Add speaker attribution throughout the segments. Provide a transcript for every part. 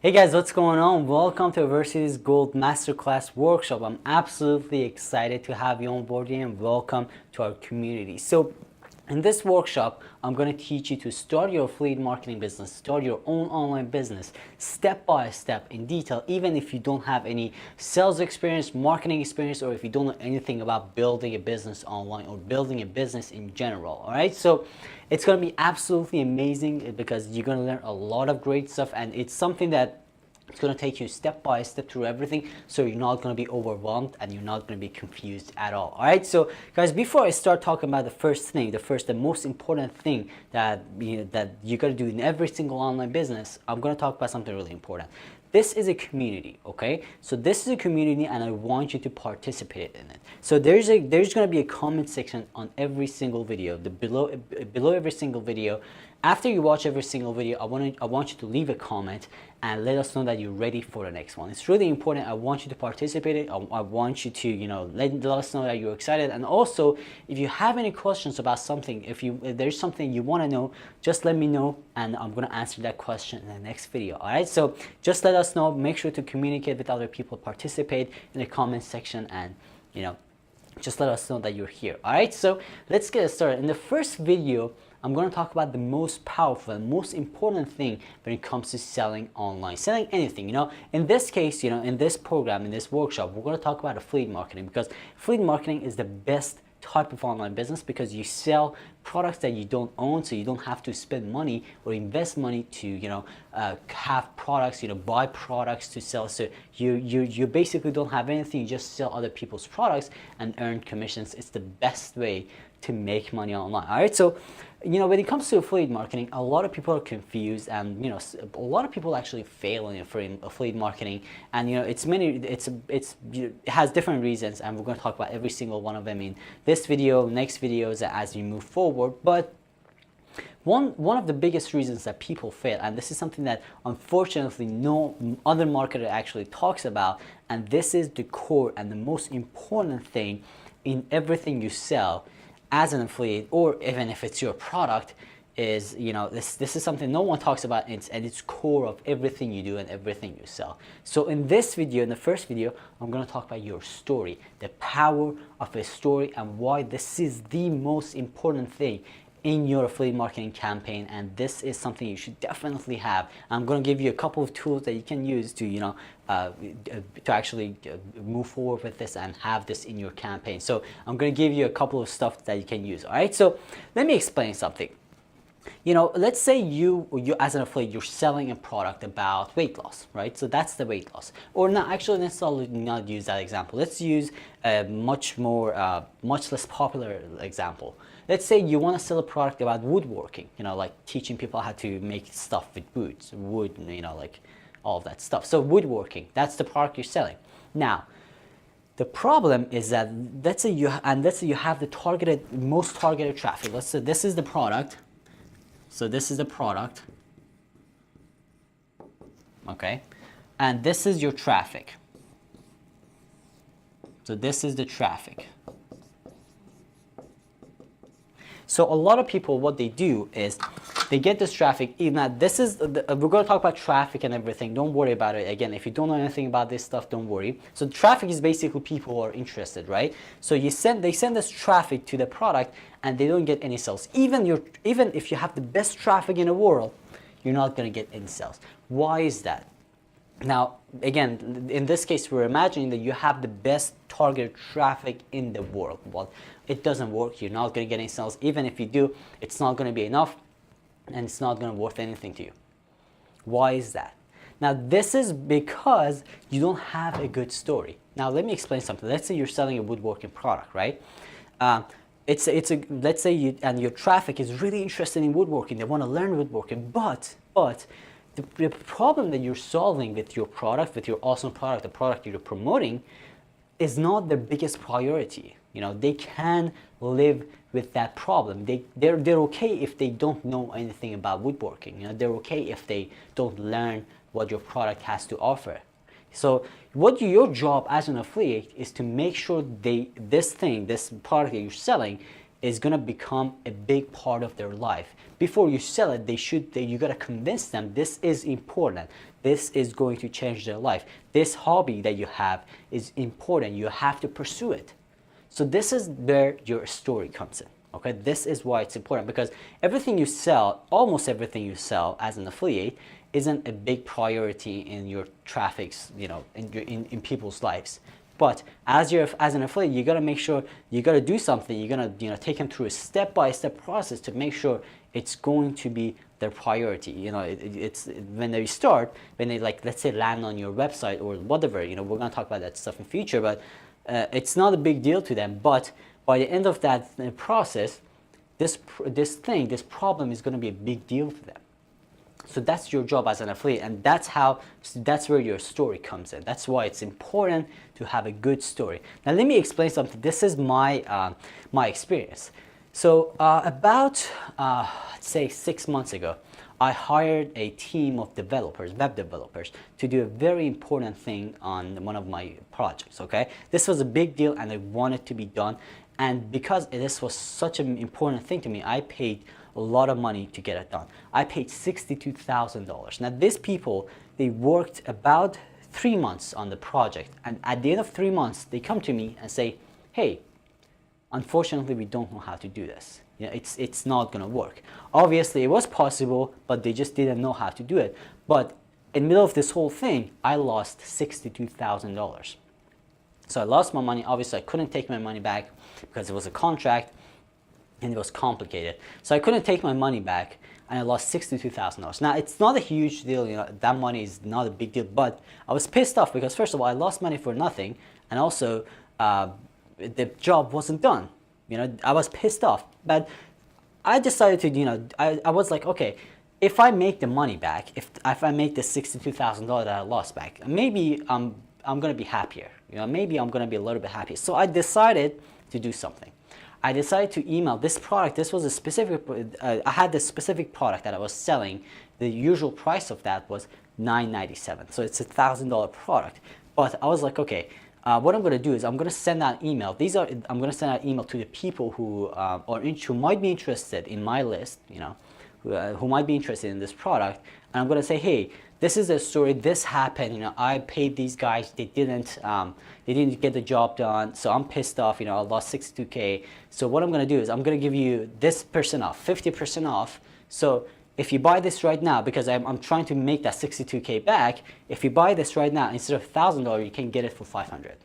Speaker 1: Hey guys, what's going on? Welcome to Versity's Gold Masterclass Workshop. I'm absolutely excited to have you on board here and welcome to our community. So in this workshop, I'm going to teach you to start your affiliate marketing business, start your own online business, step by step in detail, even if you don't have any sales experience, marketing experience, or if you don't know anything about building a business online or building a business in general. All right, so it's going to be absolutely amazing because you're going to learn a lot of great stuff, and it's something that it's going to take you step by step through everything, so you're not going to be overwhelmed and you're not going to be confused at all. All right, so guys, before I start talking about the first thing, the most important thing that you got to do in every single online business, I'm going to talk about something really important. This is a community, okay? So this is a community and I want you to participate in it. So there's going to be a comment section on every single video, below every single video. After you watch every single video, I want you to leave a comment and let us know that you're ready for the next one. It's really important. I want you to participate in it. I want you to, let us know that you're excited. And also, if you have any questions about something, if there's something you want to know, just let me know and I'm going to answer that question in the next video. All right, so just let us know. Make sure to communicate with other people, participate in the comment section, and just let us know that you're here. All right, so let's get started. In the first video, I'm going to talk about the most powerful and most important thing when it comes to selling online, selling anything. In this case, in this program, in this workshop, we're going to talk about affiliate marketing, because affiliate marketing is the best type of online business, because you sell products that you don't own, so you don't have to spend money or invest money to have products, buy products to sell. So you basically don't have anything. You just sell other people's products and earn commissions. It's the best way to make money online. All right, so when it comes to affiliate marketing, a lot of people are confused, and a lot of people actually fail in affiliate marketing, and it has different reasons, and we're going to talk about every single one of them in this video, next videos, as we move forward. But one of the biggest reasons that people fail, and this is something that unfortunately no other marketer actually talks about, and this is the core and the most important thing in everything you sell as an affiliate, or even if it's your product, is this is something no one talks about, and it's core of everything you do and everything you sell. So in this video, in the first video, I'm going to talk about your story, the power of a story, and why this is the most important thing in your affiliate marketing campaign, and this is something you should definitely have. I'm going to give you a couple of tools that you can use to actually move forward with this and have this in your campaign. So I'm going to give you a couple of stuff that you can use. All right, so let me explain something. Let's say you as an affiliate, you're selling a product about weight loss, right? So that's the weight loss. Or not, actually, let's not use that example. Let's use a much less popular example. Let's say you want to sell a product about woodworking, like teaching people how to make stuff with wood, like all of that stuff. So woodworking, that's the product you're selling. Now, the problem is that let's say you have the most targeted traffic. Let's say this is the product. So this is the product, okay? And this is your traffic. So this is the traffic. So a lot of people, what they do is they get this traffic. Now, we're going to talk about traffic and everything. Don't worry about it. Again, if you don't know anything about this stuff, don't worry. So traffic is basically people who are interested, right? So they send this traffic to the product, and they don't get any sales. Even if you have the best traffic in the world, you're not going to get any sales. Why is that? Now, again, in this case, we're imagining that you have the best targeted traffic in the world. Well, it doesn't work. You're not going to get any sales. Even if you do, it's not going to be enough, and it's not going to be worth anything to you. Why is that? Now, this is because you don't have a good story. Now, let me explain something. Let's say you're selling a woodworking product, right? Let's say your traffic is really interested in woodworking. They want to learn woodworking, but the problem that you're solving with your product, with your awesome product, the product you're promoting, is not their biggest priority. They can live with that problem. They're okay if they don't know anything about woodworking. They're okay if they don't learn what your product has to offer. So your job as an affiliate is to make sure this product that you're selling is gonna become a big part of their life. Before you sell it, you gotta convince them this is important. This is going to change their life. This hobby that you have is important. You have to pursue it. So this is where your story comes in. Okay, this is why it's important, because everything you sell, almost everything you sell as an affiliate, isn't a big priority in your traffic's, in people's lives. But as an affiliate, you gotta make sure, you gotta do something. You're gonna take them through a step-by-step process to make sure it's going to be their priority. It's when they start, when they, like, let's say, land on your website or whatever. We're gonna talk about that stuff in future, but it's not a big deal to them. But by the end of that process, this problem is gonna be a big deal to them. So that's your job as an affiliate, and that's where your story comes in. That's why it's important to have a good story. Now let me explain something. This is my my experience. So about say 6 months ago, I hired a team of developers, web developers, to do a very important thing on one of my projects. Okay, this was a big deal, and I wanted to be done. And because this was such an important thing to me, I paid a lot of money to get it done. I paid $62,000. Now these people, they worked about 3 months on the project, and at the end of 3 months, they come to me and say, hey, unfortunately, we don't know how to do this. It's not gonna work. Obviously, it was possible, but they just didn't know how to do it. But in the middle of this whole thing, I lost $62,000. So I lost my money. Obviously, I couldn't take my money back because it was a contract and it was complicated. So I couldn't take my money back, and I lost $62,000. Now, it's not a huge deal. That money is not a big deal, but I was pissed off because, first of all, I lost money for nothing, and also the job wasn't done. I was pissed off. But I decided to, I was like, okay, if I make the money back, if I make the $62,000 that I lost back, maybe I'm gonna be happier. Maybe I'm gonna be a little bit happier. So I decided to do something. I decided to email this product. This was a specific, I had this specific product that I was selling. The usual price of that was $997. So it's $1,000 product. But I was like, okay, what I'm going to do is I'm going to send out an email. I'm going to send out an email to the people who who might be interested in my list, who might be interested in this product. And I'm going to say, hey, this is a story. This happened. I paid these guys. They didn't get the job done. So I'm pissed off. I lost $62K. So what I'm going to do is I'm going to give you this percent off, 50% off. So if you buy this right now, because I'm trying to make that $62K back, if you buy this right now, instead of $1,000, you can get it for $500.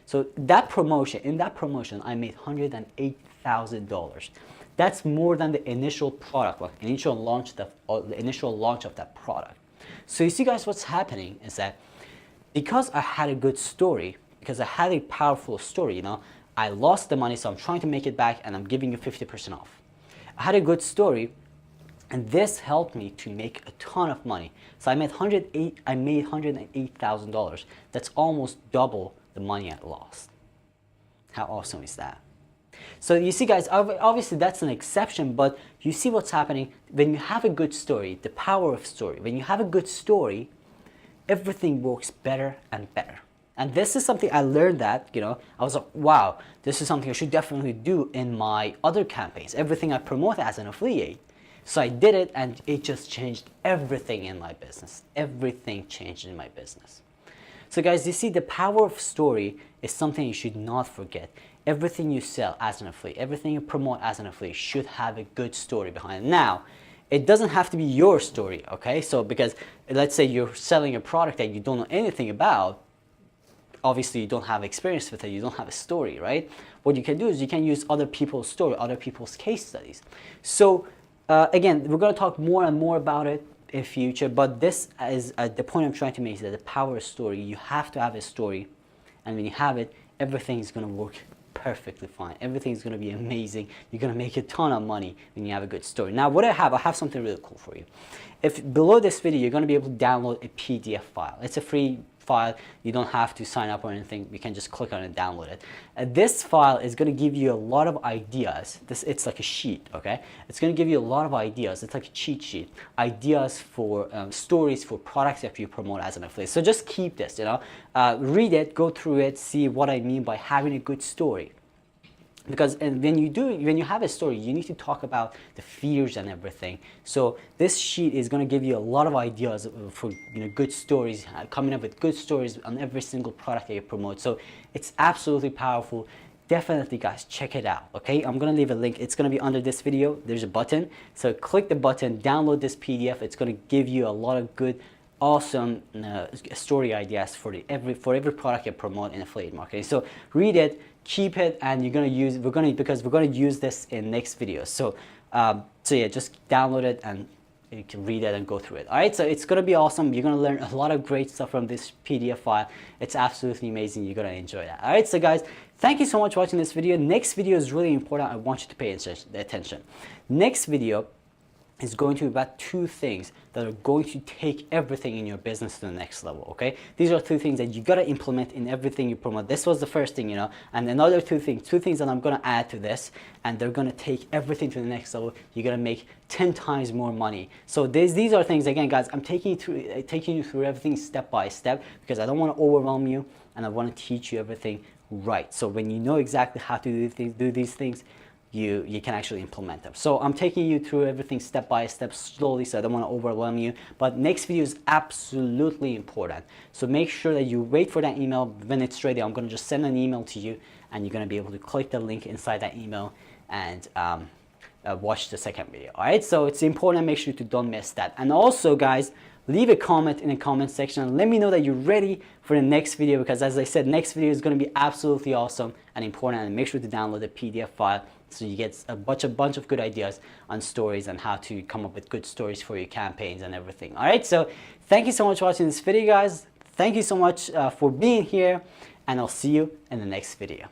Speaker 1: So in that promotion, I made $108,000. That's more than the initial product, the initial launch of that product. So you see, guys, what's happening is that because I had a good story, because I had a powerful story, I lost the money, so I'm trying to make it back, and I'm giving you 50% off. I had a good story, and this helped me to make a ton of money. So I made $108,000. That's almost double the money I lost. How awesome is that? So you see, guys, obviously that's an exception, but you see what's happening when you have a good story, the power of story. When you have a good story, everything works better and better. And this is something I learned that, I was like, wow, this is something I should definitely do in my other campaigns, everything I promote as an affiliate. So I did it, and it just changed everything in my business. Everything changed in my business. So guys, you see, the power of story is something you should not forget. Everything you sell as an affiliate, everything you promote as an affiliate should have a good story behind it. Now, it doesn't have to be your story, okay? So because let's say you're selling a product that you don't know anything about, obviously you don't have experience with it, you don't have a story, right? What you can do is you can use other people's story, other people's case studies. So again, we're going to talk more and more about it in future, but this is the point I'm trying to make, is that the power of story. You have to have a story, and when you have it, everything is going to work perfectly fine. Everything is going to be amazing. You're going to make a ton of money when you have a good story. Now, what I have something really cool for you. If below this video, you're going to be able to download a PDF file. It's a free file. You don't have to sign up or anything. You can just click on it and download it. This file is going to give you a lot of ideas. It's like a sheet, okay? It's going to give you a lot of ideas. It's like a cheat sheet. Ideas for stories for products that you promote as an affiliate. So just keep this, read it, go through it, see what I mean by having a good story. because when you have a story, you need to talk about the features and everything. So this sheet is going to give you a lot of ideas for good stories, coming up with good stories on every single product that you promote. So it's absolutely powerful. Definitely guys, check it out. Okay, I'm gonna leave a link. It's gonna be under this video. There's a button, so click the button, download this PDF. It's gonna give you a lot of good, awesome story ideas for every product you promote in affiliate marketing. So read it, keep it, and we're gonna use this in next videos. So so yeah, just download it and you can read it and go through it. All right, so it's gonna be awesome. You're gonna learn a lot of great stuff from this PDF file. It's absolutely amazing. You're gonna enjoy that. All right, so guys, thank you so much for watching this video. Next video is really important. I want you to pay attention. Next video is going to be about 2 things that are going to take everything in your business to the next level. Okay, these are 2 things that you gotta implement in everything you promote. This was the first thing, and another 2 things that I'm gonna add to this, and they're gonna take everything to the next level. You're gonna make 10 times more money. So these are things, again guys, I'm taking you through everything step by step, because I don't want to overwhelm you, and I want to teach you everything right. So when you know exactly how to do these things, you can actually implement them. So I'm taking you through everything step by step, slowly, so I don't want to overwhelm you. But next video is absolutely important. So make sure that you wait for that email. When it's ready, I'm going to just send an email to you, and you're going to be able to click the link inside that email and watch the second video. All right, so it's important. Make sure to don't miss that. And also guys, leave a comment in the comment section and let me know that you're ready for the next video, because as I said, next video is going to be absolutely awesome and important. And make sure to download the PDF file so you get a bunch of good ideas on stories and how to come up with good stories for your campaigns and everything. All right, so thank you so much for watching this video guys. Thank you so much for being here, and I'll see you in the next video.